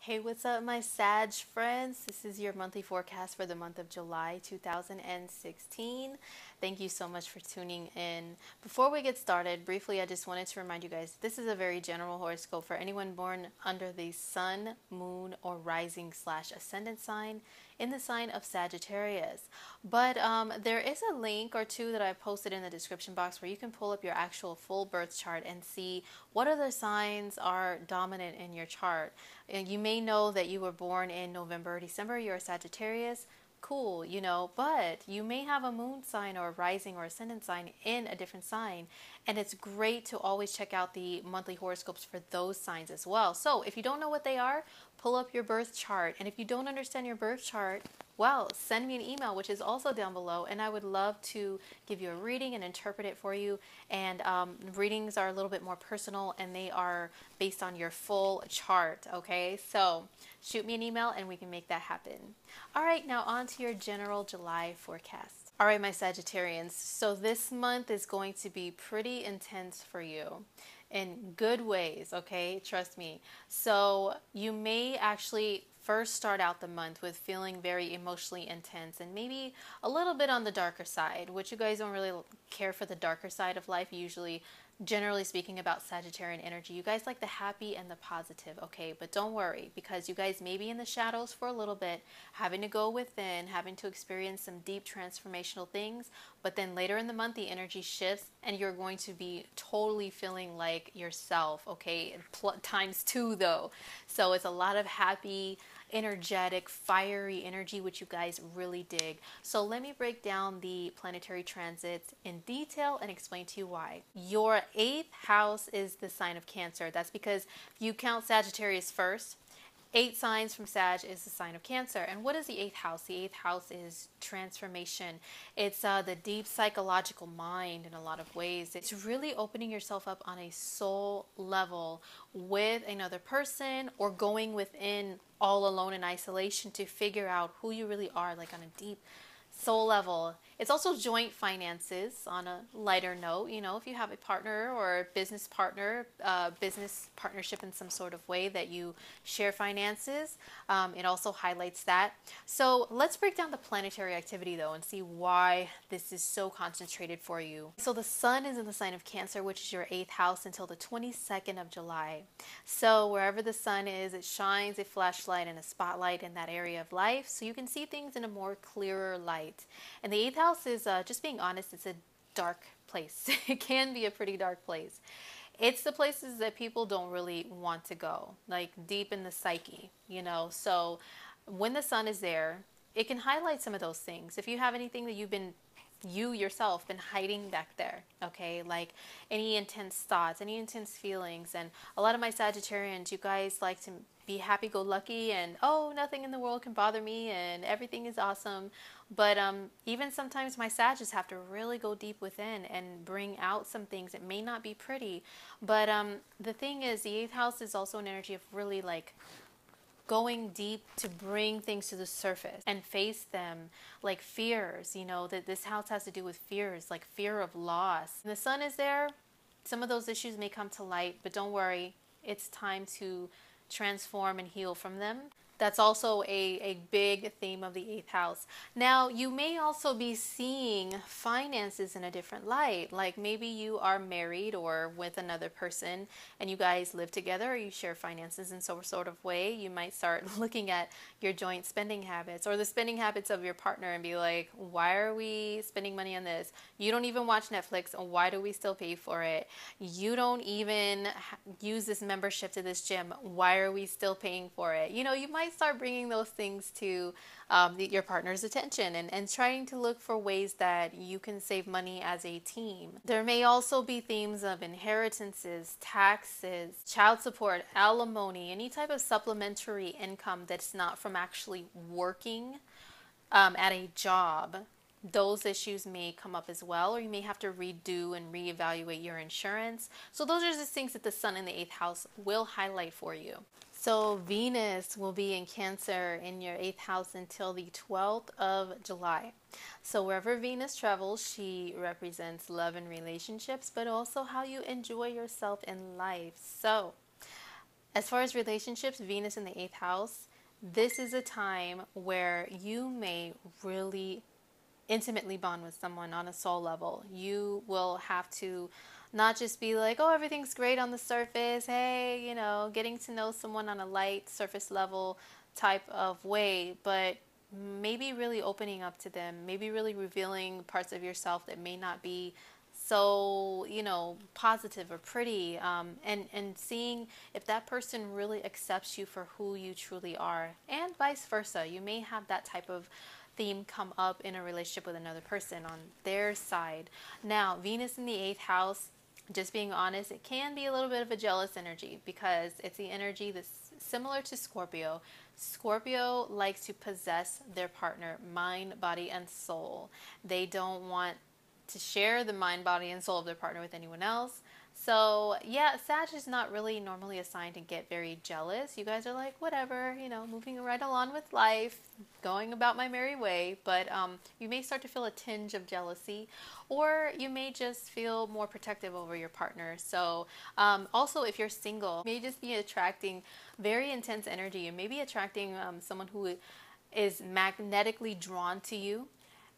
Hey, what's up, my Sag friends? This is your monthly forecast for the month of July 2016. Thank you so much for tuning in. Before we get started, briefly, I just wanted to remind you guys this is a very general horoscope for anyone born under the sun, moon, or rising slash ascendant sign in the sign of Sagittarius. But there is a link or two that I posted in the description box where you can pull up your actual full birth chart and see what other signs are dominant in your chart. And you may know that you were born in November, December, you're a Sagittarius. Cool, but you may have a moon sign or a rising or ascendant sign in a different sign. And it's great to always check out the monthly horoscopes for those signs as well. So if you don't know what they are, pull up your birth chart. And if you don't understand your birth chart, well, send me an email, which is also down below, and I would love to give you a reading and interpret it for you. And readings are a little bit more personal, and they are based on your full chart, okay? So shoot me an email, and we can make that happen. All right, now on to your general July forecast. All right, my Sagittarians, so this month is going to be pretty intense for you in good ways, okay? Trust me. So you may actually first start out the month with feeling very emotionally intense and maybe a little bit on the darker side, which you guys don't really care for the darker side of life. Usually, generally speaking about Sagittarian energy, you guys like the happy and the positive, okay? But don't worry, because you guys may be in the shadows for a little bit, having to go within, having to experience some deep transformational things, but then later in the month the energy shifts and you're going to be totally feeling like yourself, okay? Times two though. So it's a lot of happy, energetic, fiery energy, which you guys really dig. So let me break down the planetary transits in detail and explain to you why. Your eighth house is the sign of Cancer. That's because you count Sagittarius first. 8 signs from Sag is the sign of Cancer. And what is the eighth house? The eighth house is transformation. It's the deep psychological mind in a lot of ways. It's really opening yourself up on a soul level with another person or going within all alone in isolation to figure out who you really are, like on a deep soul level. It's also joint finances on a lighter note. If you have a partner or a business partner, business partnership in some sort of way that you share finances, it also highlights that. So let's break down the planetary activity though and see why this is so concentrated for you. So the sun is in the sign of Cancer, which is your 8th house, until the 22nd of July. So wherever the sun is, it shines a flashlight and a spotlight in that area of life so you can see things in a more clearer light. And the 8th house is, just being honest, it's a dark place. It can be a pretty dark place. It's the places that people don't really want to go, like deep in the psyche. So when the sun is there, it can highlight some of those things. If you have anything that you yourself been hiding back there, okay, like any intense thoughts, any intense feelings. And a lot of my Sagittarians, you guys like to be happy-go-lucky and, oh, nothing in the world can bother me and everything is awesome. But even sometimes my Sagittarius have to really go deep within and bring out some things that may not be pretty. But the thing is, the 8th house is also an energy of really like going deep to bring things to the surface and face them, like fears, that this house has to do with fears, like fear of loss. When the sun is there, some of those issues may come to light, but don't worry, it's time to transform and heal from them. That's also a big theme of the 8th house. Now, you may also be seeing finances in a different light. Like maybe you are married or with another person and you guys live together or you share finances in some sort of way. You might start looking at your joint spending habits or the spending habits of your partner and be like, why are we spending money on this? You don't even watch Netflix. Why do we still pay for it? You don't even use this membership to this gym. Why are we still paying for it? You might start bringing those things to your partner's attention and trying to look for ways that you can save money as a team. There may also be themes of inheritances, taxes, child support, alimony, any type of supplementary income that's not from actually working at a job. Those issues may come up as well, or you may have to redo and reevaluate your insurance. So those are just things that the sun in the 8th house will highlight for you. So Venus will be in Cancer in your 8th house until the 12th of July. So wherever Venus travels, she represents love and relationships, but also how you enjoy yourself in life. So As far as relationships, Venus in the 8th house, this is a time where you may really intimately bond with someone on a soul level. You will have to not just be like, oh, everything's great on the surface. Hey, getting to know someone on a light surface level type of way, but maybe really opening up to them, maybe really revealing parts of yourself that may not be so positive or pretty, and seeing if that person really accepts you for who you truly are, and vice versa. You may have that type of theme come up in a relationship with another person on their side. Now, Venus in the 8th house, just being honest, it can be a little bit of a jealous energy because it's the energy that's similar to Scorpio. Scorpio likes to possess their partner, mind, body, and soul. They don't want to share the mind, body, and soul of their partner with anyone else. So yeah, Sag is not really normally a sign to get very jealous. You guys are like, whatever, moving right along with life, going about my merry way. But you may start to feel a tinge of jealousy, or you may just feel more protective over your partner. So also, if you're single, you may just be attracting very intense energy. You may be attracting someone who is magnetically drawn to you,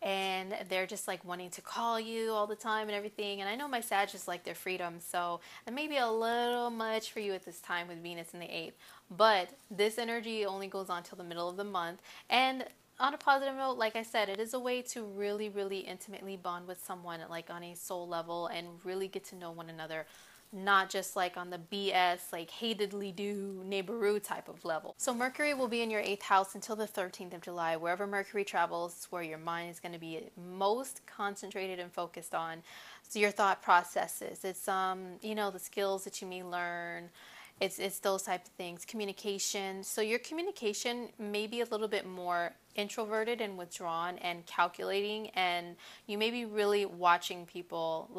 and they're just like wanting to call you all the time and everything. And I know my Sag is like their freedom, so it may be a little much for you at this time with Venus in the 8th. But this energy only goes on till the middle of the month. And on a positive note, like I said, it is a way to really, really intimately bond with someone, like on a soul level, and really get to know one another. Not just like on the BS, like hatedly do neighborhood type of level. So Mercury will be in your 8th house until the 13th of July. Wherever Mercury travels is where your mind is going to be most concentrated and focused on. So your thought processes, it's the skills that you may learn. It's those type of things. Communication. So your communication may be a little bit more introverted and withdrawn and calculating, and you may be really watching people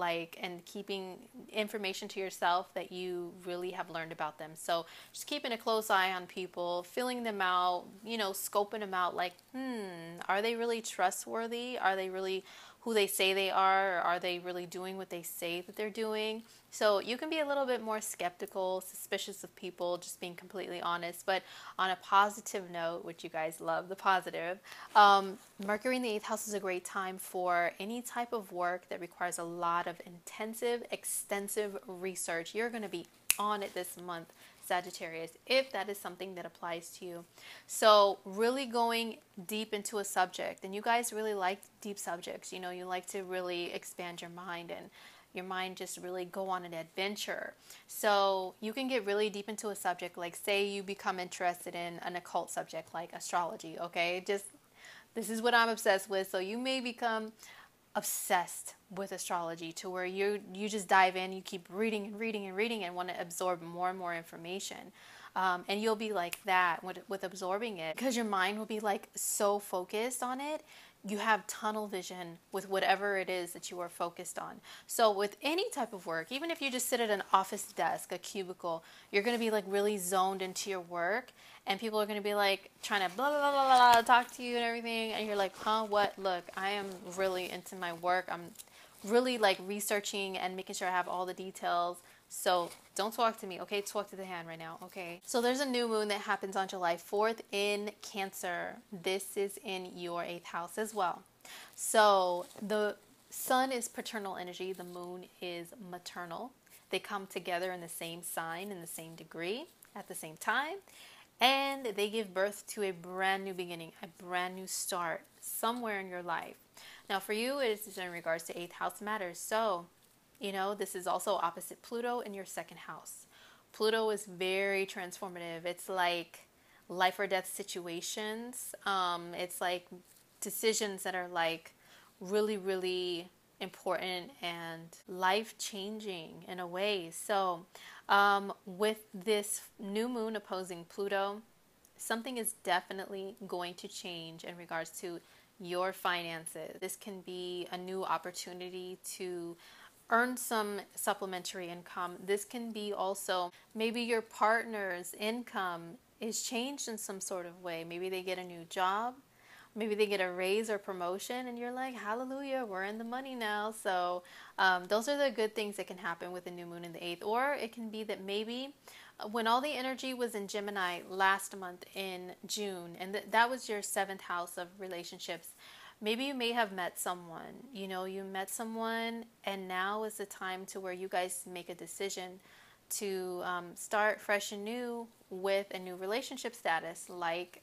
and keeping information to yourself that you really have learned about them. So just keeping a close eye on people, filling them out, scoping them out, like, are they really trustworthy? Are they really who they say they are? Or are they really doing what they say that they're doing? So you can be a little bit more skeptical, suspicious of people, just being completely honest. But on a positive note, which you guys love, the positive, Mercury in the 8th house is a great time for any type of work that requires a lot of intensive, extensive research. You're going to be on it this month, Sagittarius, if that is something that applies to you. So really going deep into a subject, and you guys really like deep subjects. You like to really expand your mind, and your mind just really go on an adventure. So you can get really deep into a subject, like say you become interested in an occult subject like astrology, okay? This is what I'm obsessed with. So you may become obsessed with astrology to where you just dive in, you keep reading and reading and reading and want to absorb more and more information. And you'll be like that with absorbing it, because your mind will be like so focused on it. You have tunnel vision with whatever it is that you are focused on. So with any type of work, even if you just sit at an office desk, a cubicle, you're going to be like really zoned into your work, and people are going to be like trying to blah, blah, blah, blah, blah, talk to you and everything. And you're like, huh, what? Look, I am really into my work. I'm really like researching and making sure I have all the details. So don't talk to me, okay? Talk to the hand right now, okay? So there's a new moon that happens on July 4th in Cancer. This is in your 8th house as well. So the sun is paternal energy. The moon is maternal. They come together in the same sign, in the same degree, at the same time. And they give birth to a brand new beginning, a brand new start somewhere in your life. Now for you, it is in regards to 8th house matters. So this is also opposite Pluto in your 2nd house. Pluto is very transformative. It's like life or death situations. It's like decisions that are like really, really important and life-changing in a way. So with this new moon opposing Pluto, something is definitely going to change in regards to your finances. This can be a new opportunity to earn some supplementary income. This can be also maybe your partner's income is changed in some sort of way. Maybe they get a new job, maybe they get a raise or promotion, and you're like, hallelujah, we're in the money now. So those are the good things that can happen with the new moon in the 8th. Or it can be that maybe when all the energy was in Gemini last month in June, and that was your seventh house of relationships. Maybe you may have met someone, you met someone, and now is the time to where you guys make a decision to start fresh and new with a new relationship status, like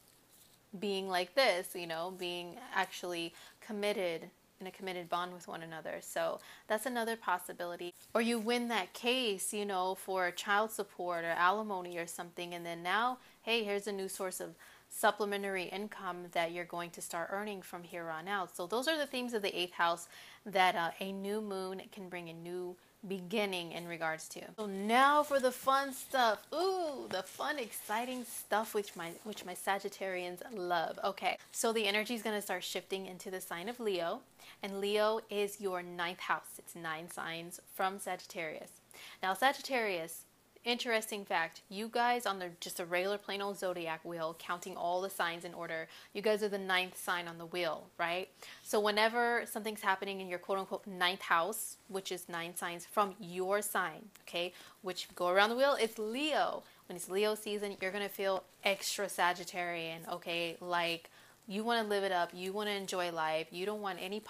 being like this, being actually committed in a committed bond with one another. So that's another possibility. Or you win that case, for child support or alimony or something, and then now, hey, here's a new source of supplementary income that you're going to start earning from here on out. So those are the themes of the eighth house that a new moon can bring a new beginning in regards to. So now for the fun stuff. Ooh, the fun, exciting stuff which my Sagittarians love. Okay, so the energy is going to start shifting into the sign of Leo, and Leo is your ninth house. It's 9 signs from Sagittarius. Now Sagittarius, interesting fact, you guys on just a regular plain old zodiac wheel, counting all the signs in order, you guys are the 9th sign on the wheel, right? So whenever something's happening in your quote unquote 9th house, which is 9 signs from your sign, okay, which go around the wheel, it's Leo. When it's Leo season, you're going to feel extra Sagittarian, okay? Like, you want to live it up. You want to enjoy life. You don't want any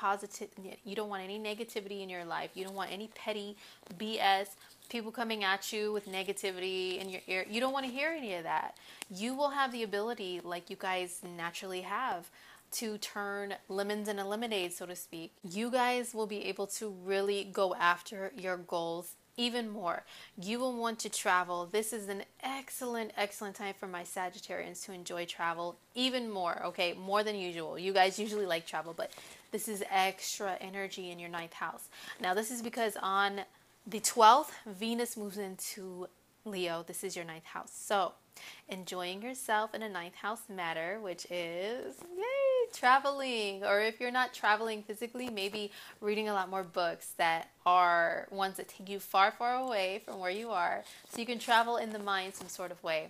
you don't want any negativity in your life. You don't want any petty BS, people coming at you with negativity in your ear. You don't want to hear any of that. You will have the ability, like you guys naturally have, to turn lemons into lemonade, so to speak. You guys will be able to really go after your goals even more. You will want to travel. This is an excellent time for my Sagittarians to enjoy travel even more, okay? More than usual. You guys usually like travel, but this is extra energy in your 9th house. Now, this is because on the 12th, Venus moves into Leo. This is your 9th house. So, enjoying yourself in a 9th house matter, which is, yay, traveling. Or if you're not traveling physically, maybe reading a lot more books that are ones that take you far away from where you are, so you can travel in the mind some sort of way.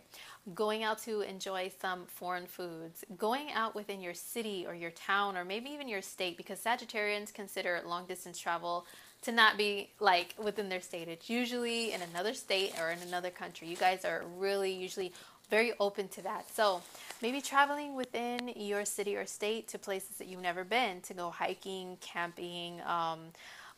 Going out to enjoy some foreign foods, going out within your city or your town or maybe even your state, because Sagittarians consider long distance travel to not be like within their state. It's usually in another state or in another country. You guys are really usually very open to that. So maybe traveling within your city or state to places that you've never been, to go hiking, camping,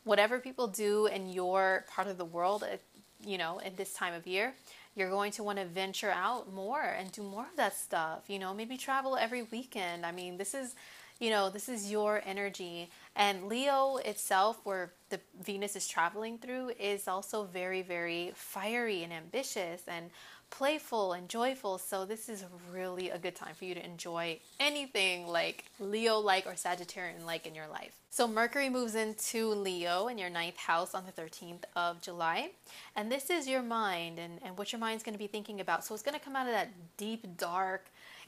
whatever people do in your part of the world, at this time of year. You're going to want to venture out more and do more of that stuff. Maybe travel every weekend. I mean, this is your energy. And Leo itself, where the Venus is traveling through, is also very, very fiery and ambitious and playful and joyful. So this is really a good time for you to enjoy anything like Leo-like or Sagittarian-like in your life. So Mercury moves into Leo in your 9th house on the 13th of July. And this is your mind and what your mind's going to be thinking about. So it's going to come out of that deep, dark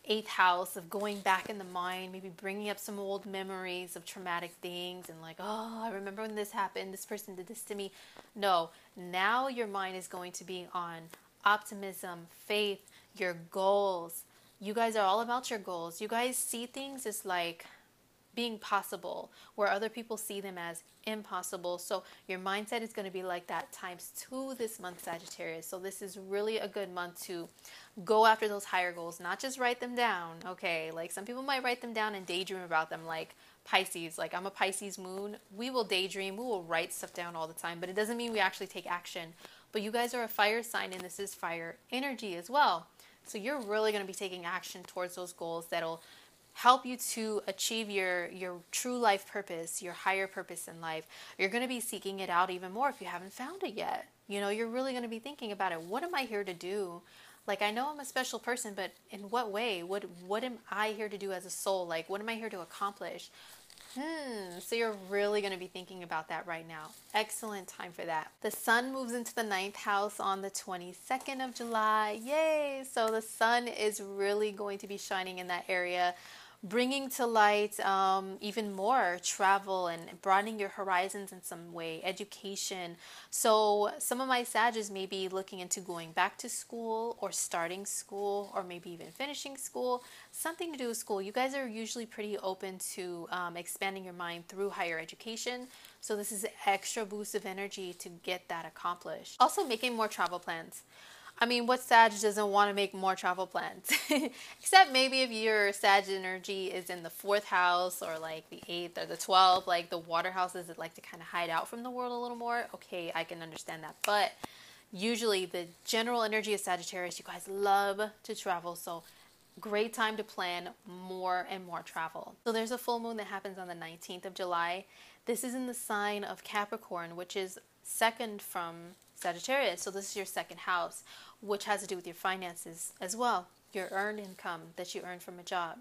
8th house of going back in the mind, maybe bringing up some old memories of traumatic things and like, oh, I remember when this happened, this person did this to me. No, now your mind is going to be on optimism, faith, your goals. You guys are all about your goals. You guys see things as like being possible, where other people see them as impossible. So your mindset is going to be like that ×2 this month, Sagittarius. So this is really a good month to go after those higher goals, not just write them down. Okay, like some people might write them down and daydream about them, like Pisces. Like, I'm a Pisces moon. We will daydream, we will write stuff down all the time, but it doesn't mean we actually take action. But you guys are a fire sign, and this is fire energy as well. So you're really going to be taking action towards those goals that'll help you to achieve your true life purpose, your higher purpose in life. You're going to be seeking it out even more if you haven't found it yet. You're really going to be thinking about it. What am I here to do? Like, I know I'm a special person, but in what way? What am I here to do as a soul? Like, what am I here to accomplish? So you're really going to be thinking about that right now. Excellent time for that. The sun moves into the 9th house on the 22nd of July. Yay! So the sun is really going to be shining in that area, bringing to light even more travel and broadening your horizons in some way, education. So some of my Sages may be looking into going back to school or starting school or maybe even finishing school, something to do with school. You guys are usually pretty open to expanding your mind through higher education. So this is an extra boost of energy to get that accomplished. Also making more travel plans. I mean, what Sag doesn't want to make more travel plans? Except maybe if your Sag energy is in the fourth house or like the eighth or the 12th, like the water houses that like to kind of hide out from the world a little more. Okay, I can understand that. But usually the general energy of Sagittarius, you guys love to travel. So great time to plan more and more travel. So there's a full moon that happens on the 19th of July. This is in the sign of Capricorn, which is second from Sagittarius. So this is your second house, which has to do with your finances as well, your earned income that you earn from a job.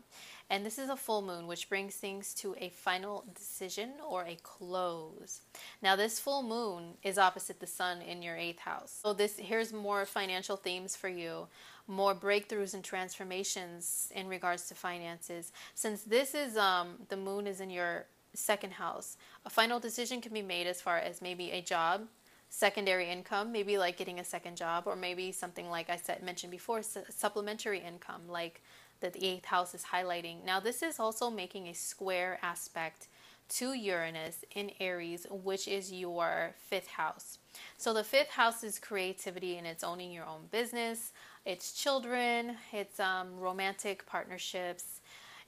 And this is a full moon, which brings things to a final decision or a close. Now, this full moon is opposite the sun in your eighth house. So here's more financial themes for you, more breakthroughs and transformations in regards to finances. Since this is the moon is in your second house, a final decision can be made as far as maybe a job, secondary income, maybe like getting a second job, or maybe something like I mentioned before, supplementary income, like that the eighth house is highlighting. Now, this is also making a square aspect to Uranus in Aries, which is your fifth house. So the fifth house is creativity, and it's owning your own business, it's children, it's romantic partnerships,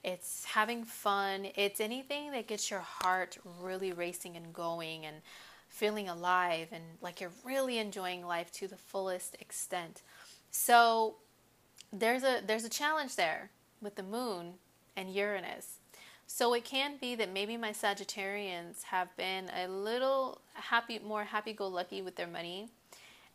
it's having fun, it's anything that gets your heart really racing and going and feeling alive and like you're really enjoying life to the fullest extent. So there's a challenge there with the moon and Uranus. So it can be that maybe my Sagittarians have been a little more happy-go-lucky with their money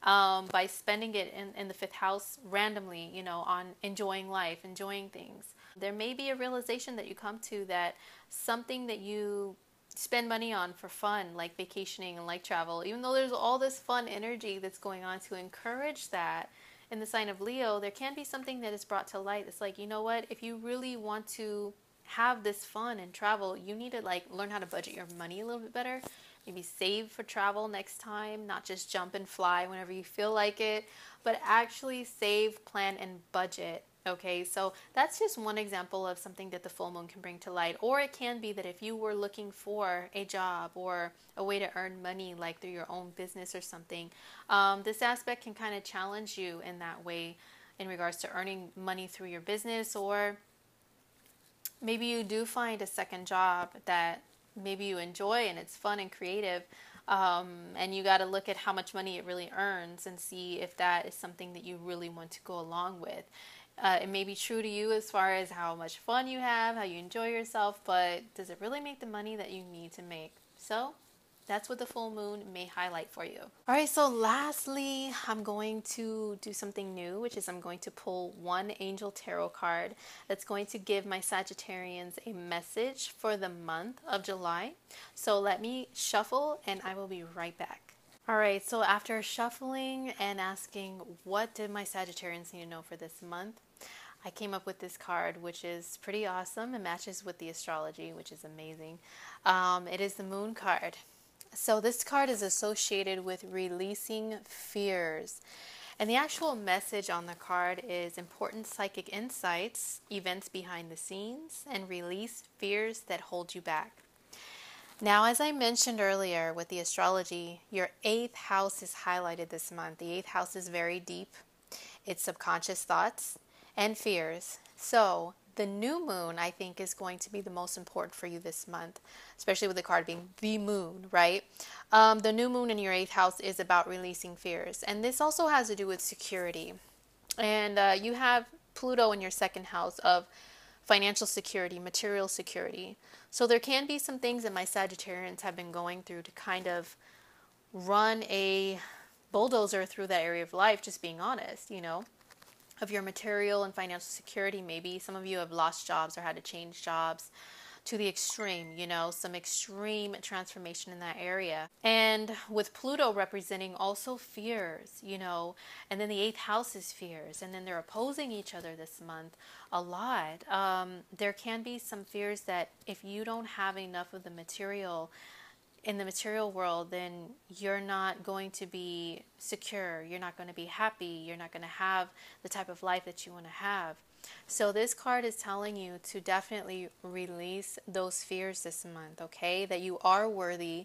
by spending it in the fifth house randomly, on enjoying life, enjoying things. There may be a realization that you come to that something that you spend money on for fun, like vacationing and like travel, even though there's all this fun energy that's going on to encourage that in the sign of Leo, there can be something that is brought to light. It's like, you know what, if you really want to have this fun and travel, you need to like learn how to budget your money a little bit better. Maybe save for travel next time, not just jump and fly whenever you feel like it, but actually save, plan, and budget. Okay, so that's just one example of something that the full moon can bring to light. Or it can be that if you were looking for a job or a way to earn money, like through your own business or something, this aspect can kind of challenge you in that way in regards to earning money through your business. Or maybe you do find a second job that maybe you enjoy and it's fun and creative, and you got to look at how much money it really earns and see if that is something that you really want to go along with. It may be true to you as far as how much fun you have, how you enjoy yourself, but does it really make the money that you need to make? So that's what the full moon may highlight for you. All right, so lastly, I'm going to do something new, which is I'm going to pull one angel tarot card that's going to give my Sagittarians a message for the month of July. So let me shuffle and I will be right back. All right, so after shuffling and asking what did my Sagittarians need to know for this month, I came up with this card, which is pretty awesome. It matches with the astrology, which is amazing. It is the Moon card. So this card is associated with releasing fears. And the actual message on the card is important psychic insights, events behind the scenes, and release fears that hold you back. Now, as I mentioned earlier with the astrology, your eighth house is highlighted this month. The eighth house is very deep. It's subconscious thoughts and fears. So the new moon, I think, is going to be the most important for you this month, especially with the card being the moon, right? The new moon in your eighth house is about releasing fears. And this also has to do with security. And you have Pluto in your second house of financial security, material security. So there can be some things that my Sagittarians have been going through to kind of run a bulldozer through that area of life, just being honest, of your material and financial security. Maybe some of you have lost jobs or had to change jobs to the extreme, some extreme transformation in that area. And with Pluto representing also fears, and then the eighth house is fears, and then they're opposing each other this month a lot. There can be some fears that if you don't have enough of the material in the material world, then you're not going to be secure. You're not going to be happy. You're not going to have the type of life that you want to have. So this card is telling you to definitely release those fears this month, okay? That you are worthy,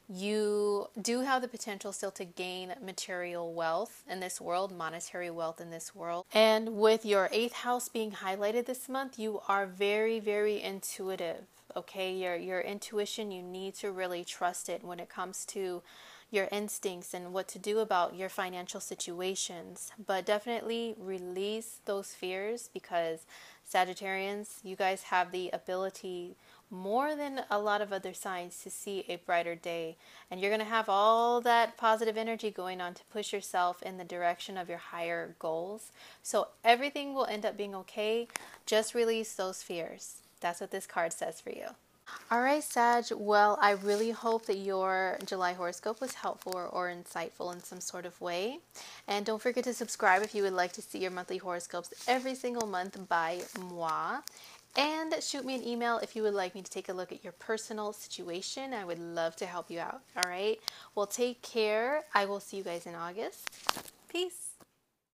You do have the potential still to gain material wealth in this world, monetary wealth in this world. And with your 8th house being highlighted this month, you are very, very intuitive. Okay, your intuition, you need to really trust it when it comes to your instincts and what to do about your financial situations. But definitely release those fears, because Sagittarians, you guys have the ability more than a lot of other signs to see a brighter day, and you're going to have all that positive energy going on to push yourself in the direction of your higher goals. So everything will end up being okay. Just release those fears. That's what this card says for you. All right, Sag. Well, I really hope that your July horoscope was helpful or insightful in some sort of way. And don't forget to subscribe if you would like to see your monthly horoscopes every single month by moi. And shoot me an email if you would like me to take a look at your personal situation. I would love to help you out. All right. Well, take care. I will see you guys in August. Peace.